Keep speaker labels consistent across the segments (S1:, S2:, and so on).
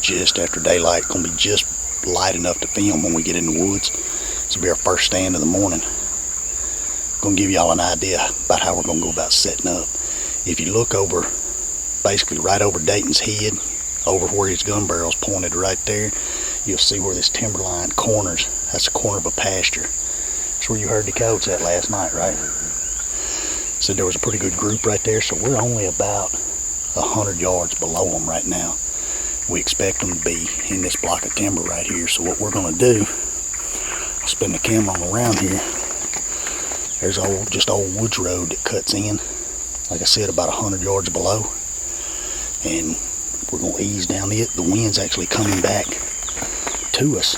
S1: just after daylight. Gonna be just light enough to film when we get in the woods. This will be our first stand of the morning. Gonna give y'all an idea about how we're gonna go about setting up. If you look over, basically right over Dayton's head, over where his gun barrel's pointed right there, you'll see where this timberline corners. That's the corner of a pasture. That's where you heard the coyotes at last night, right? Said there was a pretty good group right there, so we're only about 100 yards below them right now. We expect them to be in this block of timber right here. So what we're gonna do, I'll spin the camera around here. There's just old woods road that cuts in, like I said, about 100 yards below. And we're gonna ease down it. The wind's actually coming back to us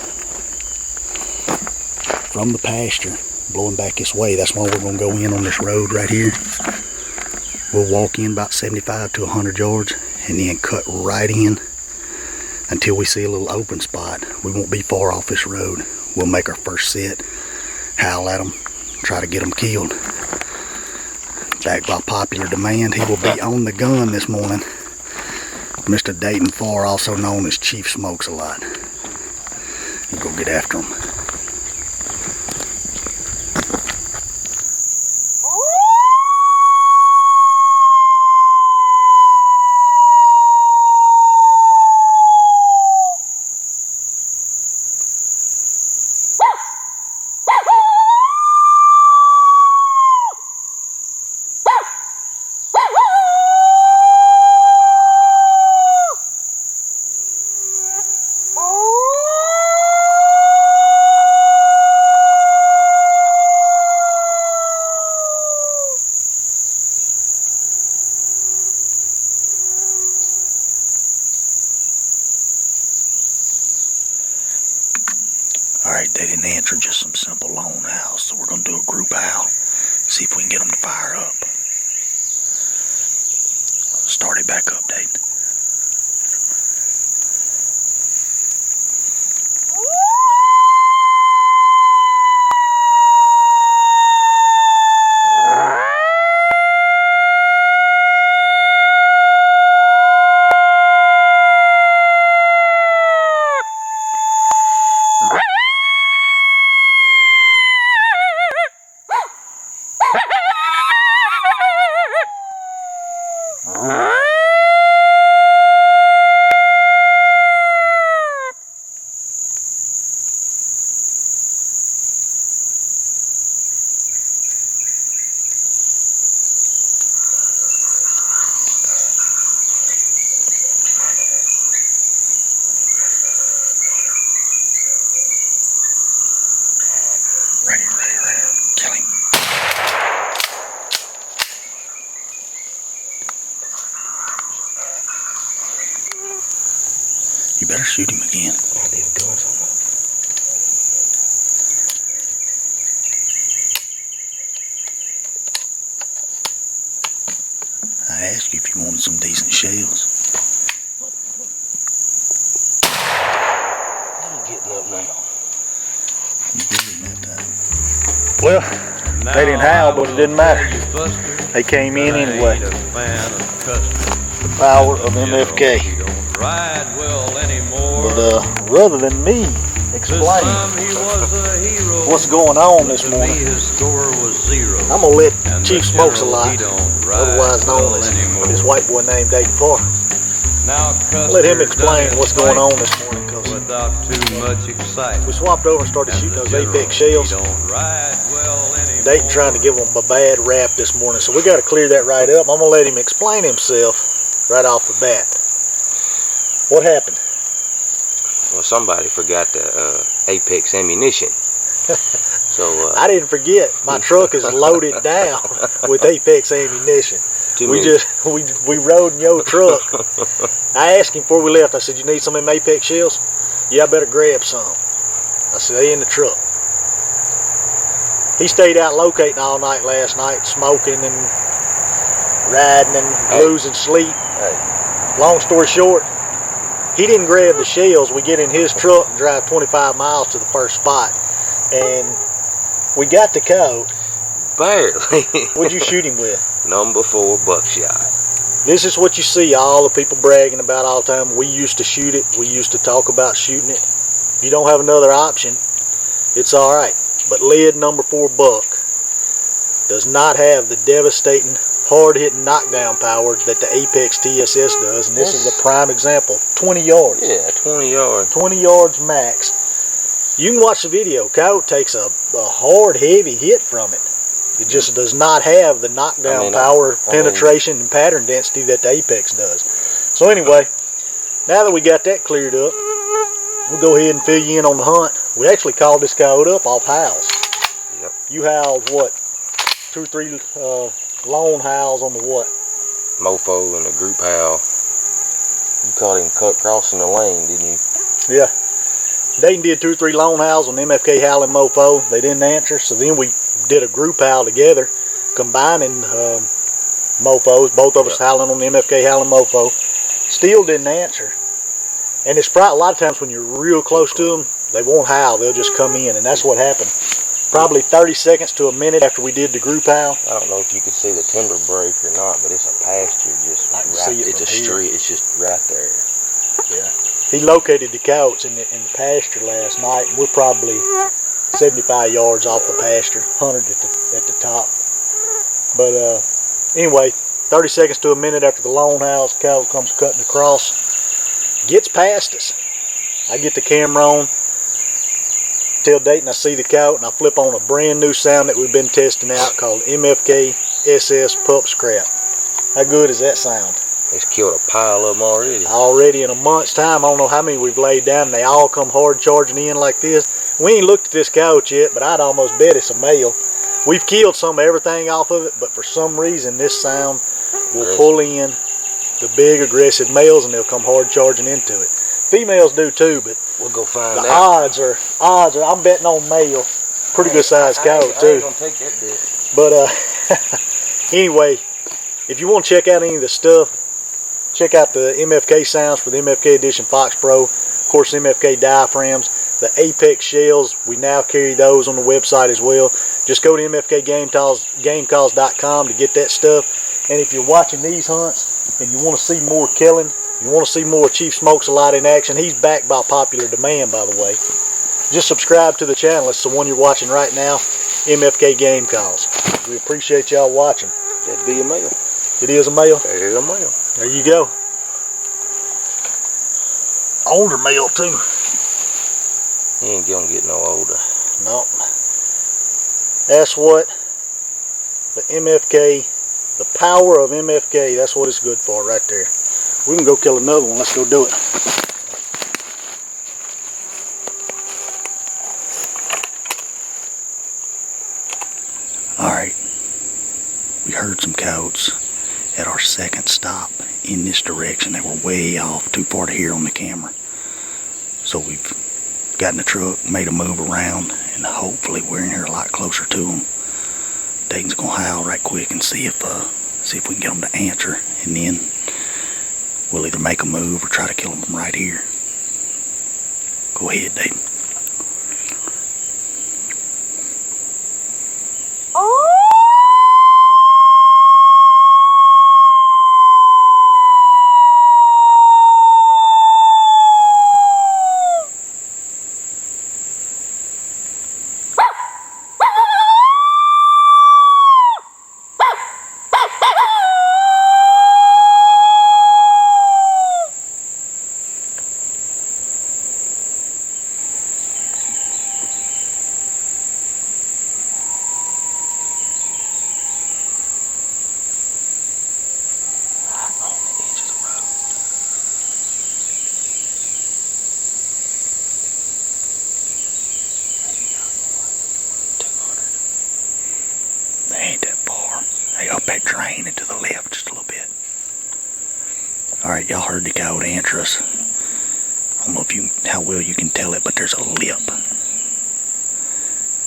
S1: from the pasture, blowing back this way. That's why we're gonna go in on this road right here. We'll walk in about 75 to 100 yards and then cut right in until we see a little open spot. We won't be far off this road. We'll make our first set, howl at them, try to get them killed. Back by popular demand, he will be on the gun this morning. Mr. Dayton Farr, also known as Chief Smokes a Lot. We'll go get after him. Alright, they didn't answer, just some simple lone howls, so we're going to do a group howl, see if we can get them to fire up. Start it back up, Dayton. Right here. Kill him. You better shoot him again. I asked you if you wanted some decent shells.
S2: I'm getting up now.
S1: You did it that time.
S3: Well, they didn't howl, but it didn't matter. They came in anyway. The power of MFK. But rather than me explain what's going on this morning, I'm gonna let Chief Smokes a Lot, otherwise known as this white boy named Dayton Farr, let him explain what's going on this morning. Cause we swapped over and started shooting those Apex shells. Dayton trying to give them a bad rap this morning, so we got to clear that right up. I'm gonna let him explain himself right off the bat. What happened?
S2: Well, somebody forgot the Apex ammunition. So
S3: I didn't forget. My truck is loaded down with Apex ammunition. We rode in your truck. I asked him before we left. I said, "You need some of them Apex shells?" "Yeah, I better grab some." I said, "They in the truck." He stayed out locating all night last night, smoking and riding and losing sleep. Long story short, he didn't grab the shells. We get in his truck and drive 25 miles to the first spot, and we got the coyote.
S2: barely.
S3: What'd you shoot him with?
S2: Number 4 buckshot.
S3: This is what you see all the people bragging about all the time. We used to shoot it. We used to talk about shooting it. If you don't have another option, it's alright. But lead number 4 buck does not have the devastating, hard-hitting knockdown power that the Apex TSS does. And this is a prime example. 20 yards.
S2: Yeah, 20 yards.
S3: 20 yards max. You can watch the video. Coyote takes a hard, heavy hit from it. It just does not have the knockdown power, penetration, and pattern density that the Apex does. So anyway, now that we got that cleared up, we'll go ahead and fill you in on the hunt. We actually called this coyote up off howls.
S2: Yep.
S3: You howled what? 2 or 3 lone howls on the what?
S2: Mofo and a group howl. You caught him crossing the lane, didn't you?
S3: Yeah. Dayton did 2 or 3 lone howls on MFK howling mofo. They didn't answer, so then we did a group howl together, combining mofos, both of us howling on the MFK howling mofo. Still didn't answer. And it's probably a lot of times when you're real close to them, they won't howl, they'll just come in, and that's what happened. Probably 30 seconds to a minute after we did the group howl.
S2: I don't know if you could see the timber break or not, but it's a pasture just
S3: I can
S2: right.
S3: see it
S2: It's a
S3: from here.
S2: street. It's just right there.
S3: Yeah. He located the coyotes in the pasture last night, and we're probably 75 yards off the pasture, 100 at the top. But anyway, 30 seconds to a minute after the lone howls, coyote comes cutting across, gets past us. I get the camera on, tell Dayton I see the coyote, and I flip on a brand new sound that we've been testing out called MFK SS Pup Scrap. How good is that sound?
S2: It's killed a pile of them already.
S3: Already in a month's time, I don't know how many we've laid down, and they all come hard charging in like this. We ain't looked at this coyote yet, but I'd almost bet it's a male. We've killed some of everything off of it, but for some reason this sound will pull in the big aggressive males, and they'll come hard charging into it. Females do too, but
S2: we'll go find
S3: the
S2: out.
S3: odds are I'm betting on male. Pretty good sized coyote
S2: I
S3: too.
S2: ain't gonna take that bit.
S3: But anyway, if you want to check out any of the stuff, check out the MFK sounds for the MFK Edition Fox Pro. Of course, MFK diaphragms. The Apex shells, we now carry those on the website as well. Just go to mfkgamecalls.com to get that stuff. And if you're watching these hunts and you want to see more killing, you want to see more Chief Smokes a lot in action, he's backed by popular demand, by the way. Just subscribe to the channel. It's the one you're watching right now, MFK Game Calls. We appreciate y'all watching.
S2: That'd be a male.
S3: It is a male.
S2: That is a male.
S3: There you go. Older male too.
S2: He ain't gonna get no older.
S3: Nope. That's what the MFK, the power of MFK, that's what it's good for right there. We can go kill another one. Let's go do it. Alright. We heard some coyotes at our second stop in this direction. They were way off, too far to hear on the camera. So we've got in the truck, made a move around, and hopefully we're in here a lot closer to them. Dayton's gonna howl right quick and see if we can get them to answer, and then we'll either make a move or try to kill them right here. Go ahead, Dayton. They ain't that far. They up that drain and to the left just a little bit. Alright, y'all heard the coyote answer us. I don't know how well you can tell it, but there's a lip.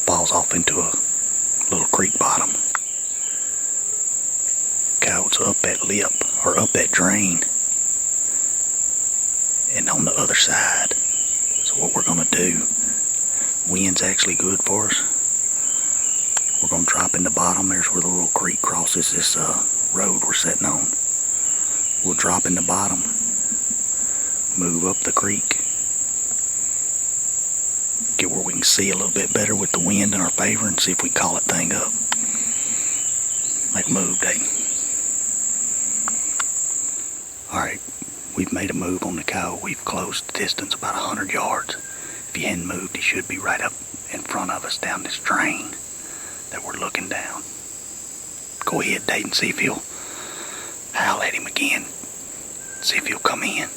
S3: Falls off into a little creek bottom. Coyote's up that lip, or up that drain. And on the other side. So what we're gonna do, wind's actually good for us. We're going to drop in the bottom. There's where the little creek crosses this road we're sitting on.
S1: We'll drop in the bottom, move up the creek, get where we can see a little bit better with the wind in our favor and see if we can call that thing up. Make a move, Dayton. Alright, we've made a move on the cow. We've closed the distance about 100 yards. If he hadn't moved, he should be right up in front of us down this drain that we're looking down. Go ahead, Dayton, see if he'll howl at him again. See if he'll come in.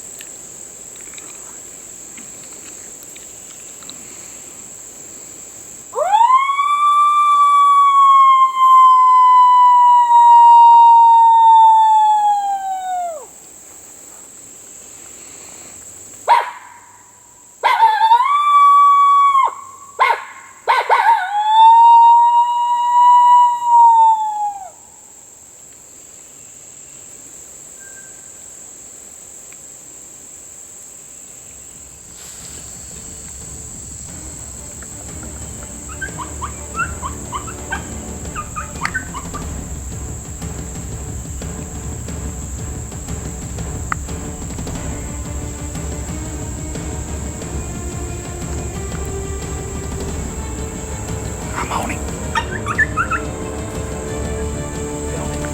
S1: I'm on him.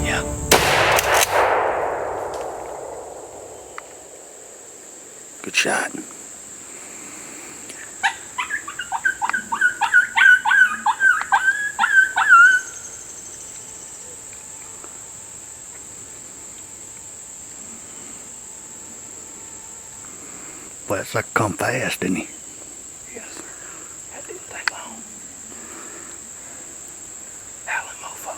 S1: Yeah. Good shot. Well, it's like come fast, didn't he? Yes, sir. That didn't take long. Howling mofo.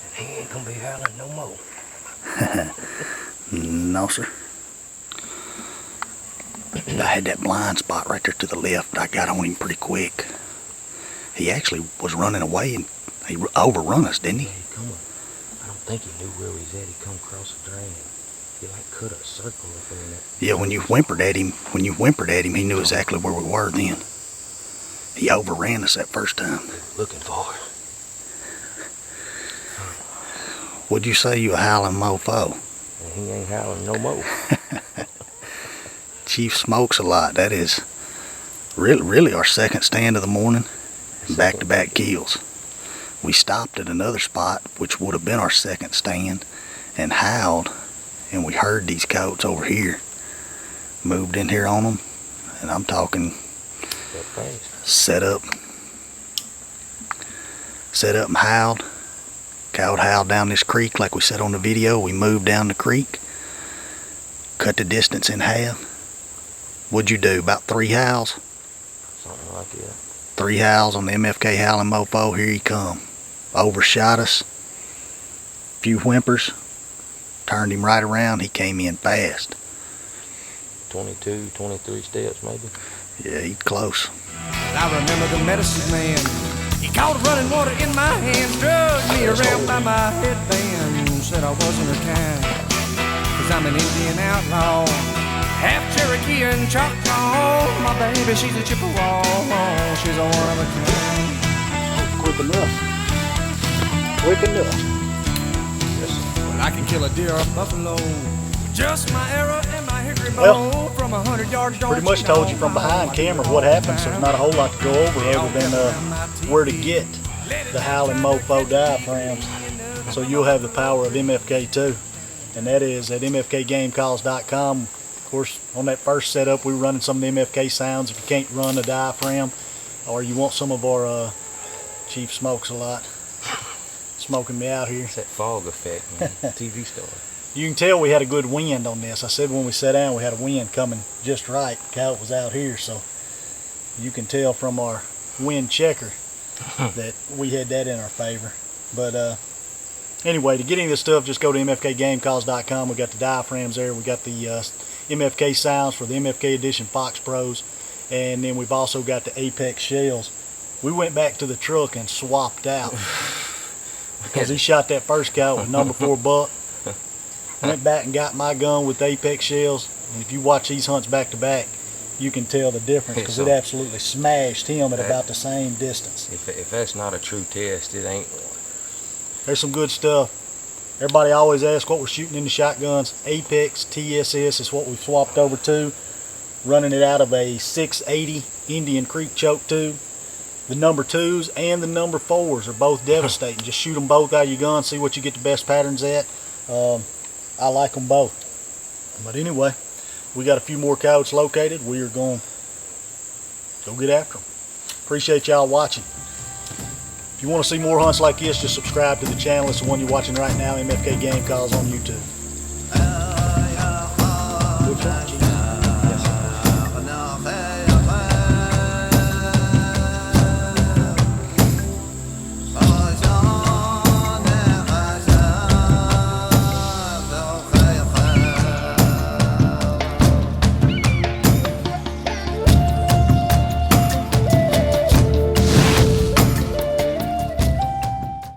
S2: And he ain't gonna be howling no more.
S1: No, sir. I had that blind spot right there to the left. I got on him pretty quick. He actually was running away and he overrun us, didn't he?
S2: Yeah, I don't think he knew where he was at. He come across the drain. He like cut a circle up in it.
S1: Yeah, when you whimpered at him, he knew exactly where we were then. He overran us that first time.
S2: Looking for it.
S1: What'd you say, you a howling mofo?
S2: And he ain't howling no more.
S1: Chief smokes a lot. That is really our second stand of the morning and back-to-back kills. We stopped at another spot, which would have been our second stand, and howled, and we heard these coyotes over here. Moved in here on them, and I'm talking set up and howled. Coyote howled down this creek like we said on the video. We moved down the creek, cut the distance in half. What'd you do, about 3 howls?
S2: Something like that.
S1: 3 howls on the MFK howling mofo. Here he come. Overshot us. Few whimpers. Turned him right around. He came in fast.
S2: 22, 23 steps maybe.
S1: Yeah, he's close.
S4: I remember the medicine man. He caught running water in my hands, drugged me around by my headband, said I wasn't her kind, 'cause I'm an Indian outlaw, half Cherokee and Choctaw. My baby, she's a Chippewa, she's a one of a kind.
S3: Quick enough. Quick enough.
S4: Well, I can kill a deer or a buffalo, just my arrow and my hickory bow from 100 yards.
S3: Pretty much told you from behind camera what happened, so there's not a whole lot to go over other than where to get the howling mofo diaphragms. So you'll have the power of MFK too, and that is at mfkgamecalls.com. Of course, on that first setup, we were running some of the MFK sounds. If you can't run a diaphragm, or you want some of our Chief smokes a lot, smoking me out here.
S2: It's that fog effect, man. TV star.
S3: You can tell we had a good wind on this. I said when we sat down we had a wind coming just right. Coyote was out here, so you can tell from our wind checker that we had that in our favor. But anyway, to get any of this stuff, just go to mfkgamecalls.com. We got the diaphragms there. We got the MFK sounds for the MFK Edition Fox Pros, and then we've also got the Apex shells. We went back to the truck and swapped out because he shot that first coyote with number 4 buck. Went back and got my gun with Apex shells, and if you watch these hunts back to back, you can tell the difference because it absolutely smashed him at about the same distance.
S2: If that's not a true test, it ain't one.
S3: There's some good stuff Everybody always asks what we're shooting in the shotguns. Apex TSS is what we've swapped over to. Running it out of a 680 Indian Creek choke tube. The number 2s and the number 4s are both devastating. Just shoot them both out of your gun, see what you get the best patterns at. I like them both. But anyway, we got a few more coyotes located. We are going to go get after them. Appreciate y'all watching. If you want to see more hunts like this, just subscribe to the channel. It's the one you're watching right now, MFK Game Calls on YouTube. Good hunts.